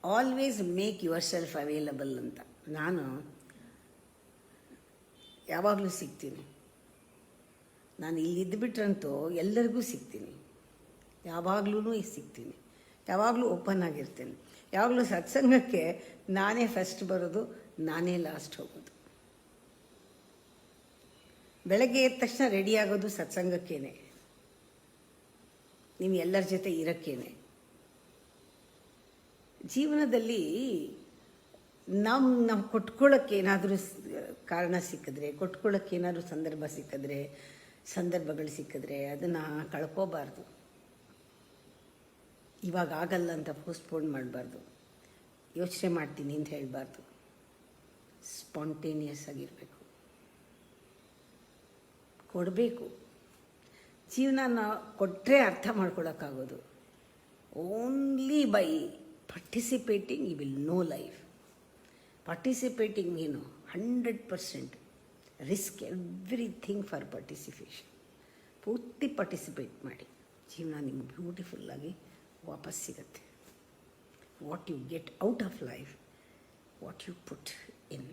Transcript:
Always make your self available ಅಂತ. ನಾನು ಯಾವಾಗಲೂ ಸಿಗ್ತೀನಿ. ನಾನು ಇಲ್ಲಿದ್ದುಬಿಟ್ರಂತೂ ಎಲ್ಲರಿಗೂ ಸಿಗ್ತೀನಿ, ಯಾವಾಗಲೂ ಸಿಗ್ತೀನಿ, ಯಾವಾಗಲೂ ಓಪನ್ ಆಗಿರ್ತೀನಿ. ಯಾವಾಗಲೂ ಸತ್ಸಂಗಕ್ಕೆ ನಾನೇ ಫಸ್ಟ್ ಬರೋದು, ನಾನೇ ಲಾಸ್ಟ್ ಹೋಗೋದು. ಬೆಳಗ್ಗೆ ಎದ್ದ ತಕ್ಷಣ ರೆಡಿ ಆಗೋದು ಸತ್ಸಂಗಕ್ಕೇನೆ, ನೀವು ಎಲ್ಲರ ಜೊತೆ ಇರೋಕ್ಕೇನೆ. ಜೀವನದಲ್ಲಿ ನಾವು ಕೊಟ್ಕೊಳ್ಳೋಕ್ಕೆ ಏನಾದರೂ ಕಾರಣ ಸಿಕ್ಕಿದ್ರೆ, ಕೊಟ್ಕೊಳ್ಳೋಕ್ಕೆ ಏನಾದರೂ ಸಂದರ್ಭಗಳು ಸಿಕ್ಕಿದ್ರೆ ಅದನ್ನು ಕಳ್ಕೋಬಾರ್ದು. ಇವಾಗ ಆಗಲ್ಲ ಅಂತ ಪೋಸ್ಟ್ಪೋನ್ ಮಾಡಬಾರ್ದು, ಯೋಚನೆ ಮಾಡ್ತೀನಿ ಅಂತ ಹೇಳಬಾರ್ದು. ಸ್ಪಾಂಟೇನಿಯಸ್ ಆಗಿರಬೇಕು, ಕೊಡಬೇಕು. ಜೀವನ ಕೊಟ್ಟರೆ ಅರ್ಥ ಮಾಡ್ಕೊಳ್ಳೋಕ್ಕಾಗೋದು. Only by participating you will know life. Participating ಏನು 100% ರಿಸ್ಕ್ ಎವ್ರಿಥಿಂಗ್ ಫಾರ್ ಪಾರ್ಟಿಸಿಪೇಷನ್. ಪೂರ್ತಿ ಪಾರ್ಟಿಸಿಪೇಟ್ ಮಾಡಿ, ಜೀವನ ನಿಮ್ಗೆ ಬ್ಯೂಟಿಫುಲ್ಲಾಗಿ ವಾಪಸ್ ಸಿಗುತ್ತೆ. What you get out of life, what you put in.